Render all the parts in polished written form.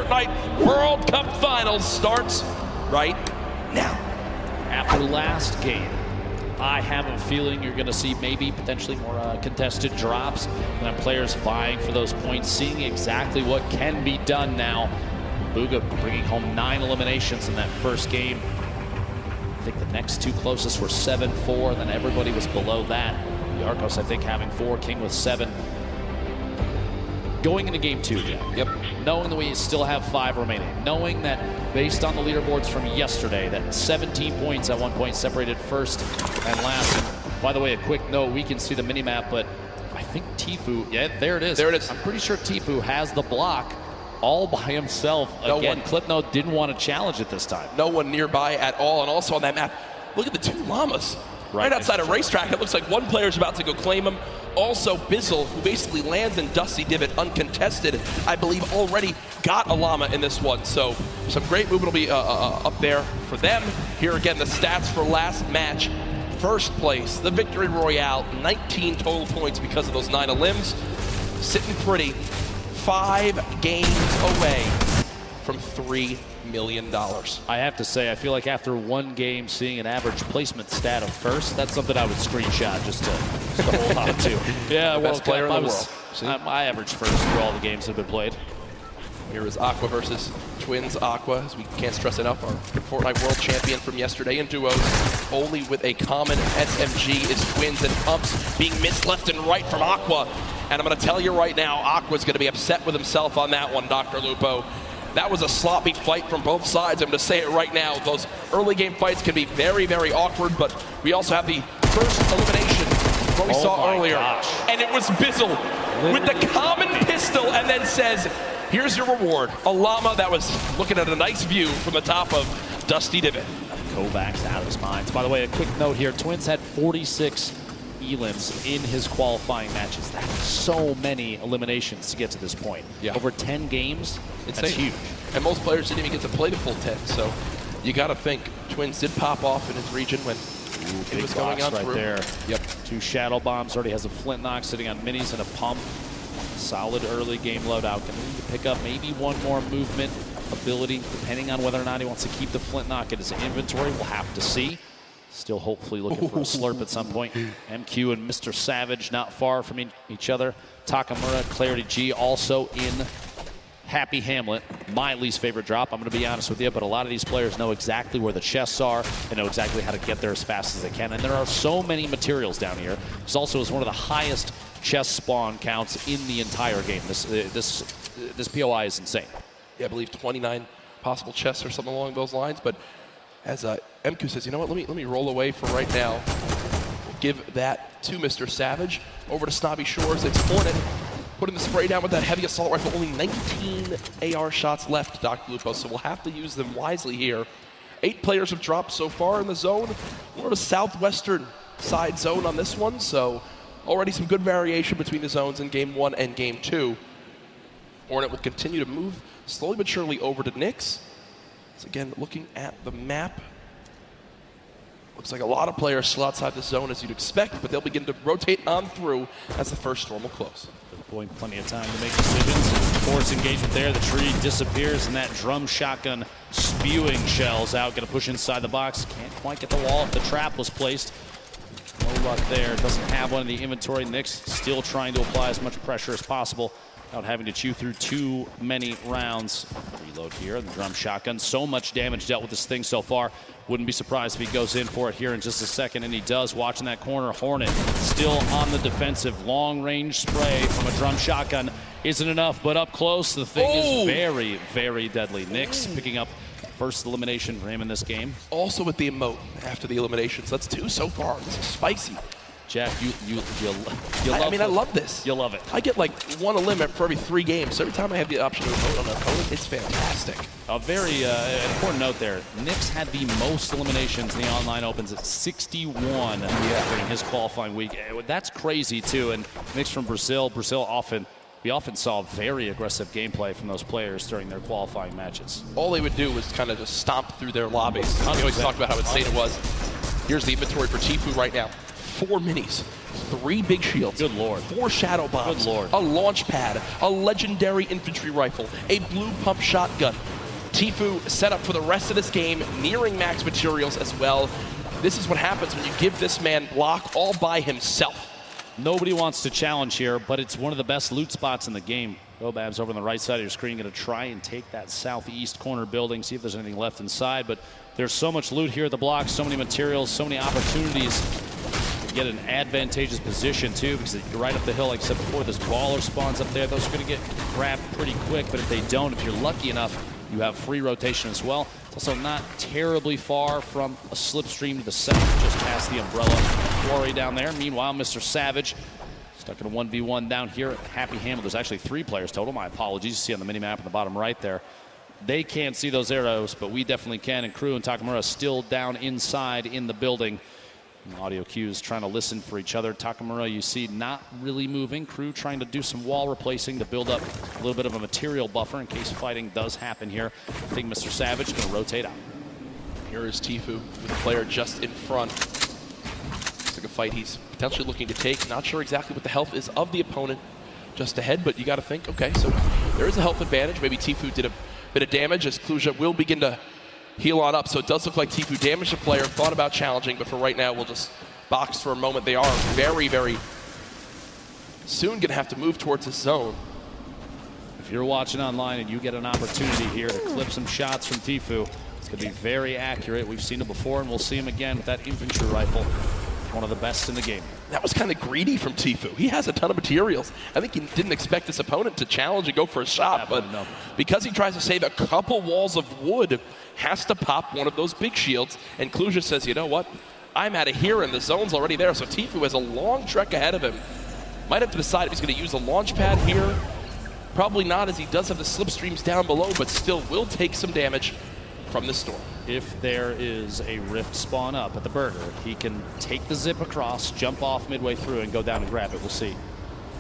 Fortnite World Cup Finals starts right now. After last game, I have a feeling you're going to see maybe potentially more contested drops and players vying for those points, seeing exactly what can be done now. Bugha bringing home 9 eliminations in that first game. I think the next 2 closest were 7-4, and then everybody was below that. The Arcos, I think, having 4, King with 7. Going into game 2, Jack. Yep. Knowing that we still have 5 remaining, knowing that based on the leaderboards from yesterday, that 17 points at one point separated first and last. And by the way, a quick note, we can see the mini-map, but I think Tfue, yeah, there it is. There it is. I'm pretty sure Tfue has the block all by himself. Again, Clipnote didn't want to challenge it this time. No one nearby at all, and also on that map, look at the 2 llamas. Right outside a racetrack. It looks like one player's about to go claim him. Also, Bizzle, who basically lands in Dusty Divot uncontested, I believe already got a llama in this one. So some great movement will be up there for them. Here again, the stats for last match. First place, the Victory Royale, 19 total points because of those 9 elims. Sitting pretty, 5 games away from $3 million. I have to say, I feel like after one game, seeing an average placement stat of first, that's something I would screenshot just to hold on to. Yeah, best player in the world. I averaged first through all the games that have been played. Here is Aqua versus Twins Aqua, as we can't stress enough, our Fortnite World Champion from yesterday in duos. Only with a common SMG is Twins, and Pumps being missed left and right from Aqua. And I'm going to tell you right now, Aqua's going to be upset with himself on that one, Dr. Lupo. That was a sloppy fight from both sides. I'm going to say it right now. Those early game fights can be very, very awkward, but we also have the first elimination, what we saw earlier. Gosh. And it was Bizzle with the common pistol and then says, here's your reward. A llama that was looking at a nice view from the top of Dusty Divot. Kovacs out of his mind. By the way, a quick note here. Twins had 46 elims in his qualifying matches. That's so many eliminations to get to this point. Yeah. Over 10 games, that's huge. And most players didn't even get to play the full 10, so you got to think Twins did pop off in his region when it was going on right through. There. Yep. 2 shadow bombs, already has a flint knock sitting on minis and a pump. Solid early game loadout. Going to need to pick up maybe one more movement ability, depending on whether or not he wants to keep the flint knock in his inventory. We'll have to see. Still hopefully looking for a slurp at some point. MQ and Mr. Savage not far from each other. Takamura, Clarity G also in Happy Hamlet. My least favorite drop, I'm going to be honest with you, but a lot of these players know exactly where the chests are and know exactly how to get there as fast as they can. And there are so many materials down here. This also is one of the highest chest spawn counts in the entire game. This POI is insane. Yeah, I believe 29 possible chests or something along those lines, but as MQ says, you know what, let me roll away for right now. We'll give that to Mr. Savage. Over to Snobby Shores, it's Hornet. Putting the spray down with that heavy assault rifle. Only 19 AR shots left, Dr. Lupo, so we'll have to use them wisely here. 8 players have dropped so far in the zone. More of a southwestern side zone on this one, so already some good variation between the zones in Game 1 and Game 2. Hornet will continue to move slowly but surely over to Nyx. So again, looking at the map, looks like a lot of players still outside the zone as you'd expect, but they'll begin to rotate on through as the first storm will close. Boy, plenty of time to make decisions. Force engagement there. The tree disappears, and that drum shotgun spewing shells out. Going to push inside the box. Can't quite get the wall if the trap was placed. No luck there. Doesn't have one in the inventory. Nyx still trying to apply as much pressure as possible without having to chew through too many rounds. Reload here. The drum shotgun. So much damage dealt with this thing so far. Wouldn't be surprised if he goes in for it here in just a second, and he does. Watching that corner, Hornet still on the defensive. Long-range spray from a drum shotgun isn't enough, but up close, the thing is very, very deadly. Nyx picking up first elimination for him in this game. Also with the emote after the elimination, so that's 2 so far. This is spicy. Jack, you love I mean, I love this. You love it. I get like 1 elim for every 3 games, so every time I have the option to vote on an opponent, it's fantastic. A very important note there. Nyx had the most eliminations in the online opens at 61 during his qualifying week. That's crazy too. And Nyx from Brazil, we often saw very aggressive gameplay from those players during their qualifying matches. All they would do was kind of just stomp through their lobbies. We always talked about how insane it was. Here's the inventory for Tfue right now. 4 minis 3 big shields. Good lord. 4 shadow bombs. Good lord. A launch pad. A legendary infantry rifle. A blue pump shotgun. Tfue set up for the rest of this game, nearing max materials as well. This is what happens when you give this man block all by himself. Nobody wants to challenge here, but it's one of the best loot spots in the game. Gobab's over on the right side of your screen, going to try and take that southeast corner building, see if there's anything left inside. But there's so much loot here at the block, so many materials, so many opportunities to get an advantageous position too, because you're right up the hill. Like I said before, this baller spawns up there. Those are going to get grabbed pretty quick, but if they don't, if you're lucky enough, you have free rotation as well. It's also not terribly far from a slipstream to the south, just past the umbrella quarry down there. Meanwhile, Mr. Savage stuck in a 1v1 down here at Happy Hamlet. There's actually 3 players total. My apologies. You see on the mini-map on the bottom right there. They can't see those arrows, but we definitely can. And Crew and Takamura still down inside in the building. And audio cues trying to listen for each other. Takamura, you see, not really moving. Crew trying to do some wall replacing to build up a little bit of a material buffer in case fighting does happen here. I think Mr. Savage going to rotate out. Here is Tfue with the player just in front. Looks like a fight he's potentially looking to take. Not sure exactly what the health is of the opponent just ahead, but you got to think, okay, so there is a health advantage. Maybe Tfue did a bit of damage as Kluja will begin to heal on up. So it does look like Tfue damaged the player, thought about challenging, but for right now, we'll just box for a moment. They are very, very soon going to have to move towards the zone. If you're watching online and you get an opportunity here to clip some shots from Tfue, it's going to be very accurate. We've seen it before, and we'll see him again with that infantry rifle. One of the best in the game. That was kind of greedy from Tfue. He has a ton of materials. I think he didn't expect this opponent to challenge and go for a shot, but because he tries to save a couple walls of wood, has to pop one of those big shields, and Kluja says, you know what? I'm out of here, and the zone's already there, so Tfue has a long trek ahead of him. Might have to decide if he's going to use a launch pad here. Probably not, as he does have the slipstreams down below, but still will take some damage from the storm. If there is a rift spawn up at the burger, he can take the zip across, jump off midway through, and go down and grab it. We'll see.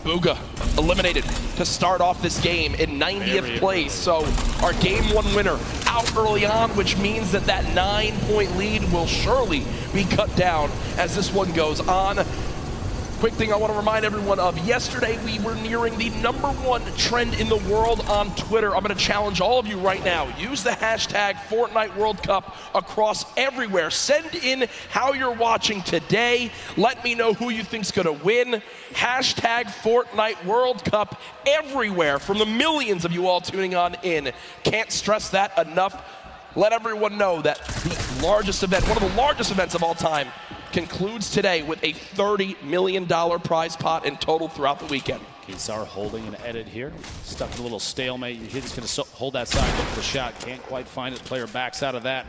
Booga eliminated to start off this game in 90th place. So our game 1 winner out early on, which means that that 9-point lead will surely be cut down as this one goes on. Quick thing I want to remind everyone of, yesterday we were nearing the #1 trend in the world on Twitter. I'm going to challenge all of you right now. Use the hashtag Fortnite World Cup across everywhere. Send in how you're watching today. Let me know who you think's going to win. Hashtag Fortnite World Cup everywhere from the millions of you all tuning on in. Can't stress that enough. Let everyone know that the largest event, one of the largest events of all time, concludes today with a $30 million prize pot in total throughout the weekend. Kesar holding an edit here. Stuck in a little stalemate. He's going to hold that side, look for the shot. Can't quite find it. Player backs out of that.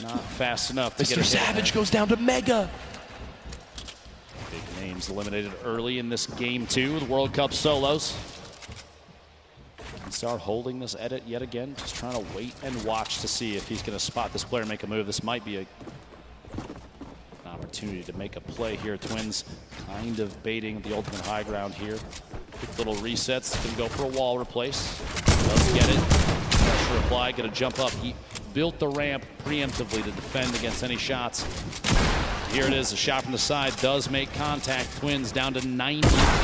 Not fast enough to get it. Mr. Savage goes down to Mega. Big names eliminated early in this game 2, the World Cup solos. Kesar holding this edit yet again. Just trying to wait and watch to see if he's going to spot this player, make a move. This might be an opportunity to make a play here. Twins kind of baiting the ultimate high ground here. Quick little resets. Going to go for a wall replace. Does get it. Pressure applied. Going to jump up. He built the ramp preemptively to defend against any shots. Here it is. A shot from the side does make contact. Twins down to 90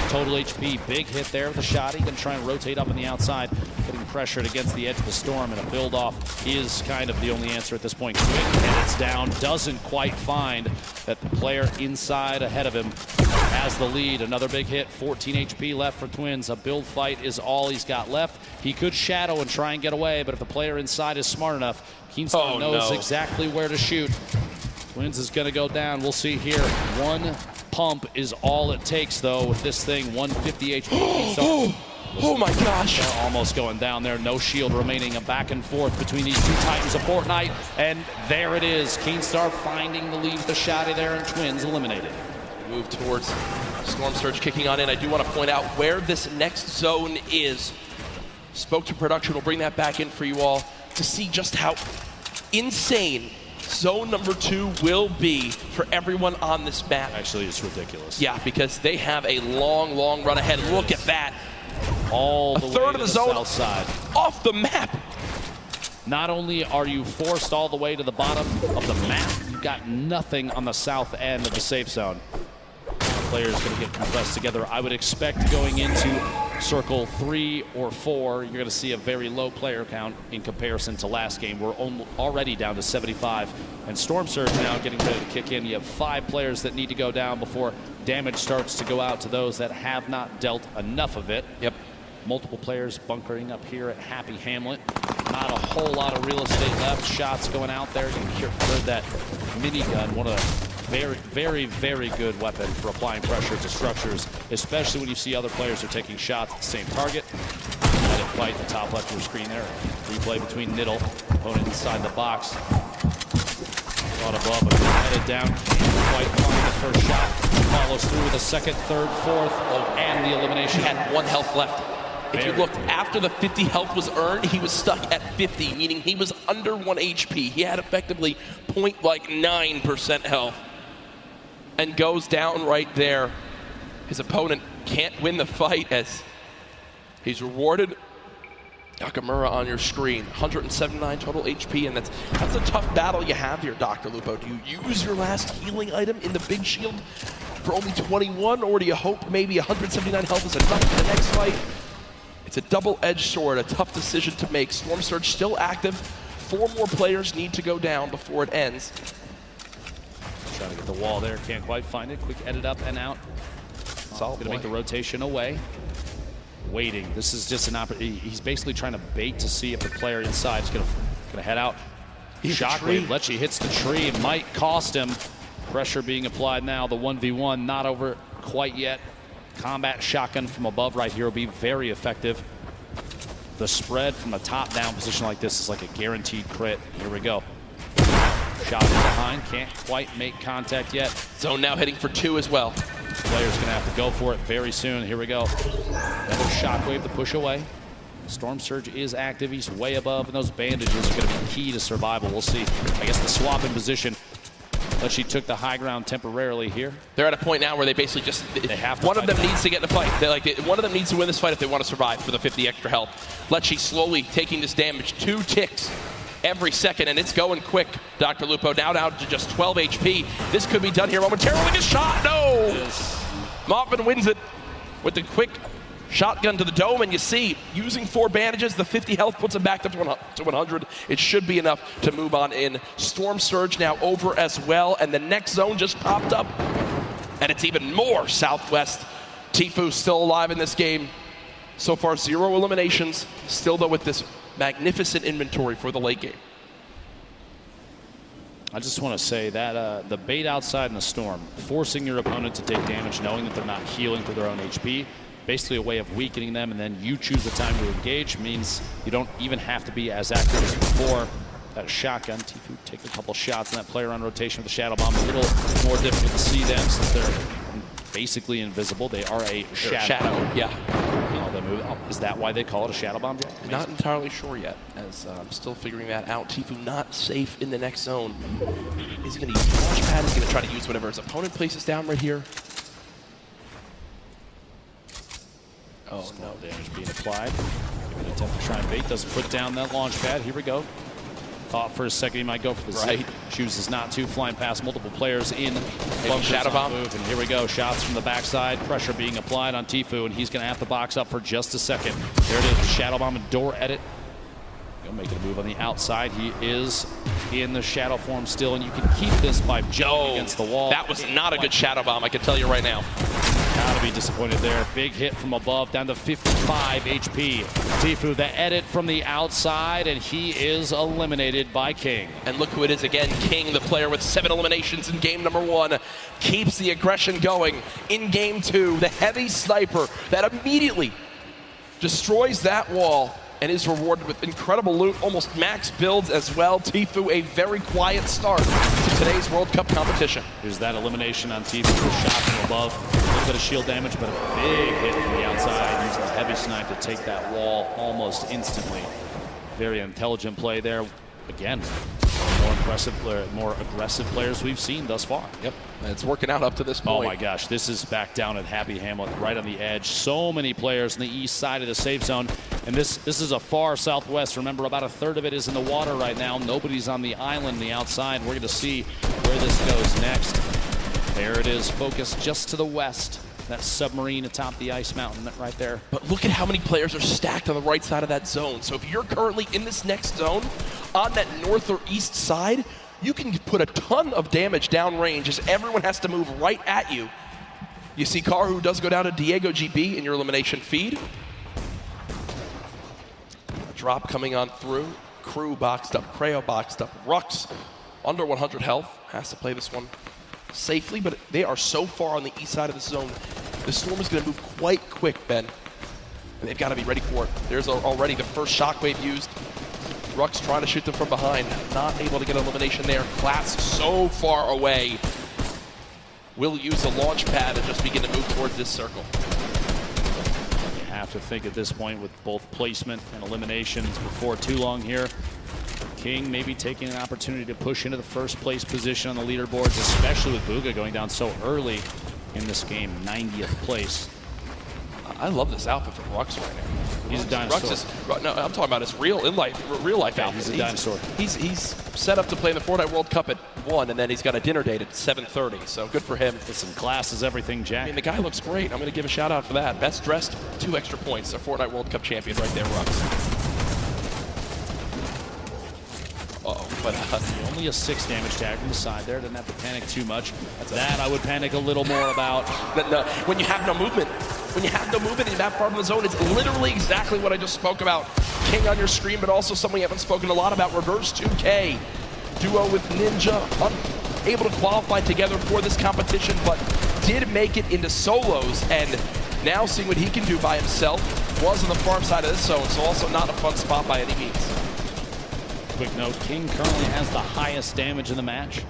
total HP. Big hit there with the shot. He can try and rotate up on the outside, getting pressured against the edge of the storm, and a build off is kind of the only answer at this point. Quick, and it's down. Doesn't quite find that the player inside ahead of him has the lead. Another big hit. 14 HP left for Twins. A build fight is all he's got left. He could shadow and try and get away, but if the player inside is smart enough, Keemstar knows exactly where to shoot. Twins is going to go down. We'll see here. One pump is all it takes, though, with this thing. 150 HP. Oh my gosh. They're almost going down there. No shield remaining. A back and forth between these two titans of Fortnite. And there it is. Keemstar finding the lead with the shotty there, and Twins eliminated. Move towards Storm Surge kicking on in. I do want to point out where this next zone is. Spoke to production. We'll bring that back in for you all to see just how insane zone number 2 will be for everyone on this map. Actually, it's ridiculous. Yeah, because they have a long, long run ahead. Look at that. All the a third way of the to zone south side. Off the map. Not only are you forced all the way to the bottom of the map, you've got nothing on the south end of the safe zone. players going to get compressed together. I would expect going into circle 3 or 4, you're going to see a very low player count in comparison to last game. We're already down to 75. And Storm Surge now getting ready to kick in. You have 5 players that need to go down before damage starts to go out to those that have not dealt enough of it. Yep. Multiple players bunkering up here at Happy Hamlet. Not a whole lot of real estate left. Shots going out there. You heard that minigun. One of the very good weapon for applying pressure to structures, especially when you see other players are taking shots at the same target. Let it fight the top left of your screen there. Replay between Niddle, opponent inside the box. Caught above, but headed down. Can't quite find the first shot. Follows through with a second, third, fourth, and the elimination. He had 1 health left. If you looked after the 50 health was earned, he was stuck at 50, meaning he was under 1 HP. He had effectively 0.9% health and goes down right there. His opponent can't win the fight as he's rewarded. Nakamura on your screen, 179 total HP, and that's a tough battle you have here, Dr. Lupo. Do you use your last healing item in the big shield for only 21, or do you hope maybe 179 health is enough for the next fight? It's a double-edged sword, a tough decision to make. Storm Surge still active. 4 more players need to go down before it ends. Trying to get the wall there, can't quite find it. Quick edit up and out. Solid Gonna make the rotation away. Waiting. This is just an opportunity. He's basically trying to bait to see if the player inside is gonna head out. Shockwave. Lecce hits the tree. It might cost him. Pressure being applied now. The 1v1 not over quite yet. Combat shotgun from above right here will be very effective. The spread from a top-down position like this is like a guaranteed crit. Here we go. Shot from behind, can't quite make contact yet. Zone now hitting for 2 as well. Player's gonna have to go for it very soon. Here we go. Another shockwave to push away. Storm Surge is active. He's way above, and those bandages are gonna be key to survival. We'll see. I guess the swap in position. But she took the high ground temporarily here. They're at a point now where they basically just, one of them needs to get in the fight. One of them needs to win this fight if they want to survive for the 50 extra health. Lecce slowly taking this damage, 2 ticks every second, and it's going quick. Dr. Lupo now down to just 12 HP. This could be done here momentarily. A shot, no! Yes. Moffin wins it with the quick shotgun to the dome, and you see, using 4 bandages, the 50 health puts him back up to 100. It should be enough to move on in. Storm Surge now over as well, and the next zone just popped up, and it's even more southwest. Tfue still alive in this game. So far, 0 eliminations, still though with this magnificent inventory for the late game. I just want to say that the bait outside in the storm, forcing your opponent to take damage, knowing that they're not healing through their own HP, basically a way of weakening them, and then you choose the time to engage, means you don't even have to be as active as before. That shotgun, Tfue take a couple shots, and that player on rotation with the Shadow Bomb, a little more difficult to see them since they're basically invisible. They are a shadow. Yeah. Is that why they call it a Shadow Bomb, Jack? Not entirely sure yet, as I'm still figuring that out. Tfue not safe in the next zone. Is he going to use the launch pad? Is he going to try to use whatever his opponent places down right here? Oh, no damage being applied. Give it an attempt to try and bait. Doesn't put down that launch pad. Here we go. Thought for a second he might go for the zip. Chooses not to. Flying past multiple players in. Shadow Bomb. Move, and here we go. Shots from the backside. Pressure being applied on Tfue, and he's going to have to box up for just a second. There it is. Shadow Bomb and door edit. He'll make a move on the outside. He is in the shadow form still, and you can keep this by jumping against the wall. That was not a good Shadow Bomb, I can tell you right now. Gotta be disappointed there. Big hit from above, down to 55 HP. Tfue, the edit from the outside, and he is eliminated by King. And look who it is again. King, the player with 7 eliminations in game number 1, keeps the aggression going in game 2. The heavy sniper that immediately destroys that wall and is rewarded with incredible loot, almost max builds as well. Tfue, a very quiet start to today's World Cup competition. Here's that elimination on Tfue, shot from above. A little bit of shield damage, but a big hit from the outside, using a heavy snipe to take that wall almost instantly. Very intelligent play there. Again, more aggressive players we've seen thus far. Yep, and it's working out up to this point. Oh my gosh, this is back down at Happy Hamlet, right on the edge. So many players on the east side of the safe zone, and this is a far southwest. Remember, about a third of it is in the water right now. Nobody's on the island, the outside. We're going to see where this goes next. There it is, focused just to the west. That submarine atop the ice mountain right there. But look at how many players are stacked on the right side of that zone. So if you're currently in this next zone, on that north or east side, you can put a ton of damage downrange as everyone has to move right at you. You see Karu does go down to Diego GB in your elimination feed. A drop coming on through. Crew boxed up, Creo boxed up. Rux under 100 health, has to play this one safely, but they are so far on the east side of the zone. The Storm is going to move quite quick, Ben. And they've got to be ready for it. There's already the first shockwave used. Rux trying to shoot them from behind. Not able to get an elimination there. Class so far away. Will use the launch pad and just begin to move towards this circle. You have to think at this point with both placement and eliminations before too long here. King maybe taking an opportunity to push into the first place position on the leaderboards, especially with Bugha going down so early in this game, 90th place. I love this outfit from Rux right now. He's a dinosaur. No, I'm talking about his real life outfit. He's a dinosaur. He's set up to play in the Fortnite World Cup at 1, and then he's got a dinner date at 7:30. So good for him. Listen, class is everything, Jack. I mean, the guy looks great. I'm going to give a shout out for that. Best dressed, 2 extra points. A Fortnite World Cup champion right there, Rux. But only a 6 damage tag from the side there. Doesn't have to panic too much. That I would panic a little more about. When you have no movement. When you have no movement in that part of the zone, it's literally exactly what I just spoke about. King on your screen, but also something we haven't spoken a lot about, Reverse 2K. Duo with Ninja, unable to qualify together for this competition, but did make it into solos, and now seeing what he can do by himself, was on the far side of this zone, so also not a fun spot by any means. Quick note, King currently has the highest damage in the match,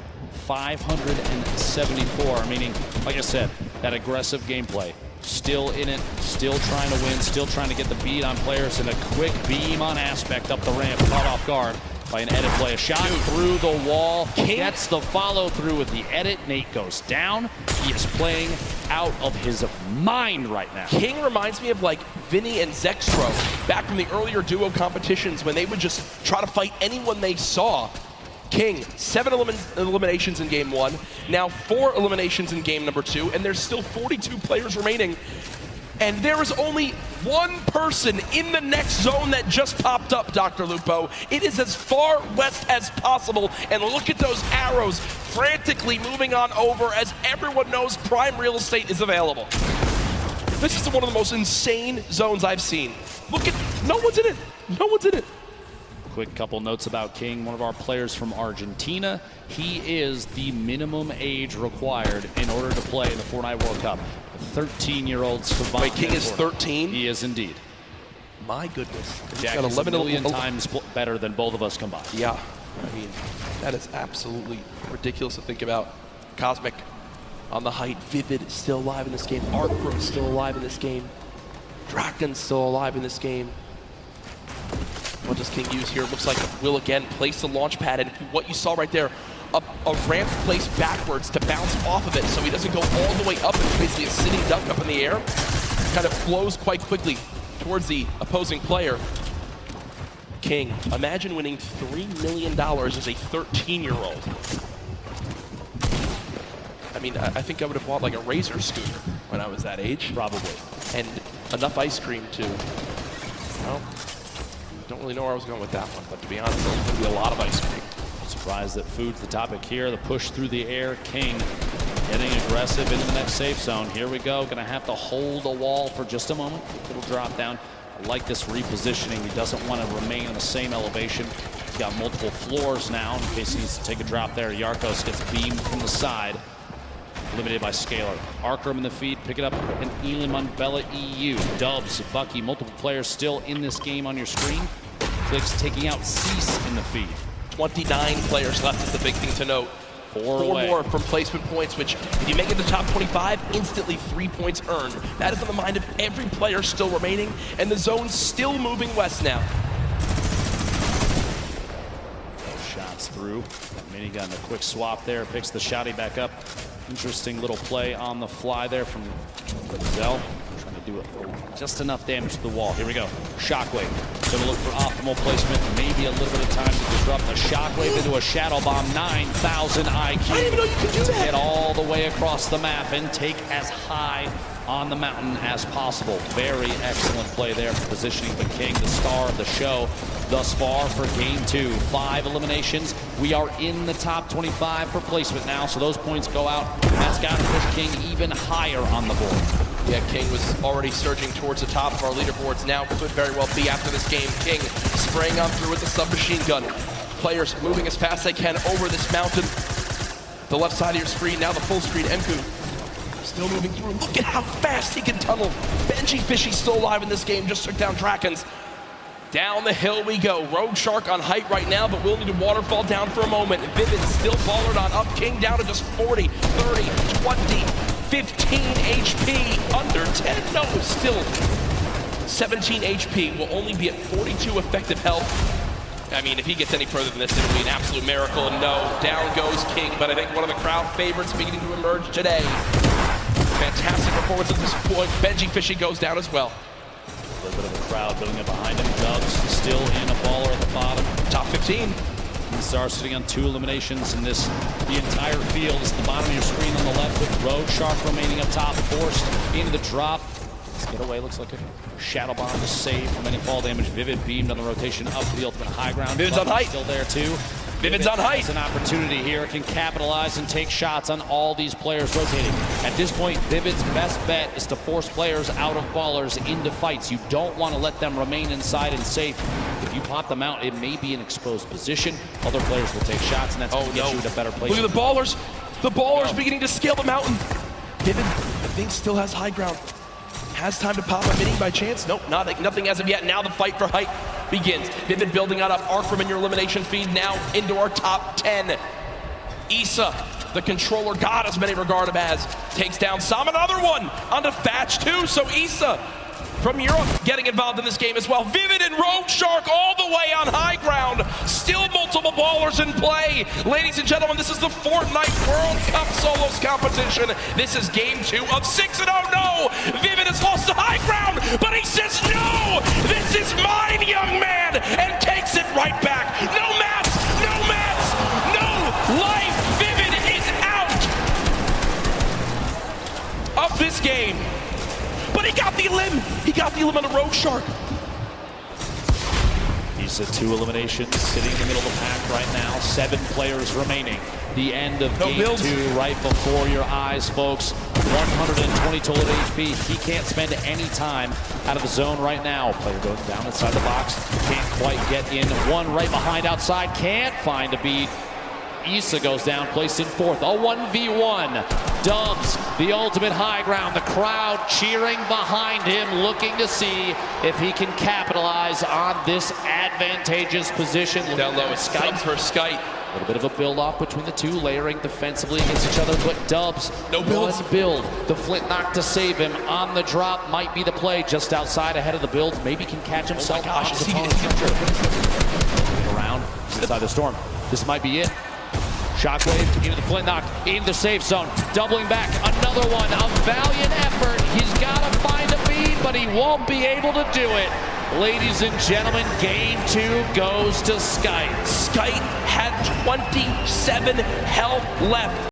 574, meaning, like I said, that aggressive gameplay. Still in it, still trying to win, still trying to get the beat on players, and a quick beam on Aspect up the ramp, caught off guard by an edit play. A shot through the wall, gets the follow through with the edit. Nate goes down. He is playing out of his mind right now. King reminds me of like Vinny and Zextro back from the earlier duo competitions when they would just try to fight anyone they saw. King, 7 eliminations in game 1, now 4 eliminations in game number 2, and there's still 42 players remaining. And there is only one person in the next zone that just popped up, Dr. Lupo. It is as far west as possible, and look at those arrows frantically moving on over as everyone knows prime real estate is available. This is one of the most insane zones I've seen. Look at, no one's in it. No one's in it. Quick couple notes about King, one of our players from Argentina. He is the minimum age required in order to play in the Fortnite World Cup. A 13-year-old savant. Wait, King is 13? He is indeed. My goodness. Jack is 11 million times better than both of us combined. Yeah, I mean, that is absolutely ridiculous to think about. Cosmic on the height. Vivid is still alive in this game. Artbrook is still alive in this game. Drakton's still alive in this game. What does King use here? Looks like Will again place the launch pad, and what you saw right there, a ramp placed backwards to bounce off of it so he doesn't go all the way up and basically a sitting duck up in the air. Kind of flows quite quickly towards the opposing player. King, imagine winning $3 million as a 13-year-old. I mean, I think I would have bought like a Razor scooter when I was that age. Probably. And enough ice cream to, well, don't really know where I was going with that one, but to be honest, there's going to be a lot of ice cream. Surprised that food's the topic here. The push through the air. King getting aggressive into the next safe zone. Here we go. Going to have to hold a wall for just a moment. Little drop down. I like this repositioning. He doesn't want to remain in the same elevation. He's got multiple floors now in case he needs to take a drop there. Yarkos gets beamed from the side. Limited by Scalar. Arkram in the feed, pick it up, and Elam on Bella EU. Dubs, Bucky, multiple players still in this game on your screen. Clicks taking out Cease in the feed. 29 players left is the big thing to note. Four more from placement points, which if you make it the top 25, instantly 3 points earned. That is on the mind of every player still remaining, and the zone's still moving west now. Shots through. That minigun, a quick swap there, picks the shotty back up. Interesting little play on the fly there from Zell. Trying to do just enough damage to the wall. Here we go. Shockwave. Gonna look for optimal placement. Maybe a little bit of time to disrupt the Shockwave into a Shadow Bomb. 9,000 IQ. I didn't even know you could do to that. get all the way across the map and take as high on the mountain as possible. Very excellent play there for positioning the King, the star of the show thus far for game 2. 5 eliminations. We are in the top 25 for placement now, so those points go out. That's got to push King even higher on the board. Yeah, King was already surging towards the top of our leaderboards. Now could very well be after this game. King spraying on through with the submachine gun. Players moving as fast as they can over this mountain. The left side of your screen, now the full screen. Mku still moving through. Look at how fast he can tunnel. Benji Fishy's still alive in this game, just took down Drakens. Down the hill we go. Rogue Shark on height right now, but we'll need to waterfall down for a moment. Vivid still baller on up. King down to just 40, 30, 20, 15 HP. Under 10, no, still 17 HP. Will only be at 42 effective health. I mean, if he gets any further than this, it'll be an absolute miracle. And no, down goes King, but I think one of the crowd favorites beginning to emerge today. Fantastic performance at this point. Benji Fishy goes down as well. A little bit of a crowd building up behind him. Dubs still in a baller at the bottom. Top 15. Star sitting on 2 eliminations in this. The entire field is at the bottom of your screen on the left with Rogue Shark remaining up top, forced into the drop. Let's get away, looks like a Shadow Bomb to save from any fall damage. Vivid beamed on the rotation up to the ultimate high ground. Vivid's on height. Still there too. Vivid's on height. It's an opportunity here. It can capitalize and take shots on all these players rotating. At this point, Vivid's best bet is to force players out of ballers into fights. You don't want to let them remain inside and safe. If you pop them out, it may be an exposed position. Other players will take shots, and that's going to get you to better place. Look at the ballers. The ballers beginning to scale the mountain. Vivid, I think, still has high ground. Has time to pop a mini by chance? Nope, nothing as of yet. Now the fight for height begins. Vivid building out up. Arc from in your elimination feed now into our top 10. Issa, the controller god as many regard him as, takes down Sam. Another one onto Thatch too. So Issa from Europe getting involved in this game as well. Vivid and Rogue Shark all the way on high ground. Still multiple ballers in play. Ladies and gentlemen, this is the Fortnite World Cup Solos competition. This is game 2 of 6, and oh no! Vivid has lost the high ground, but he says no! This is mine, young man! And takes it right back. No mats! No mats! No life! Vivid is out of this game. But he got the elim. He got the elim on the Rogue Shark. He's at 2 eliminations, sitting in the middle of the pack right now. 7 players remaining. The end of game 2 right before your eyes, folks. 120 total HP. He can't spend any time out of the zone right now. Player going down inside the box. Can't quite get in. One right behind outside. Can't find a beat. Issa goes down, placed in 4th. A 1v1. Dubs, the ultimate high ground. The crowd cheering behind him, looking to see if he can capitalize on this advantageous position. Down low, it's Dubs for Skite. A little bit of a build-off between the two, layering defensively against each other, but Dubs, no builds. One build. The flint knock to save him on the drop might be the play just outside ahead of the build. Maybe can catch himself. Oh my gosh, is he around inside the storm. This might be it. Shockwave into the flint knock, into the safe zone, doubling back, another one, a valiant effort. He's got to find a bead, but he won't be able to do it. Ladies and gentlemen, game 2 goes to Skite. Skite had 27 health left.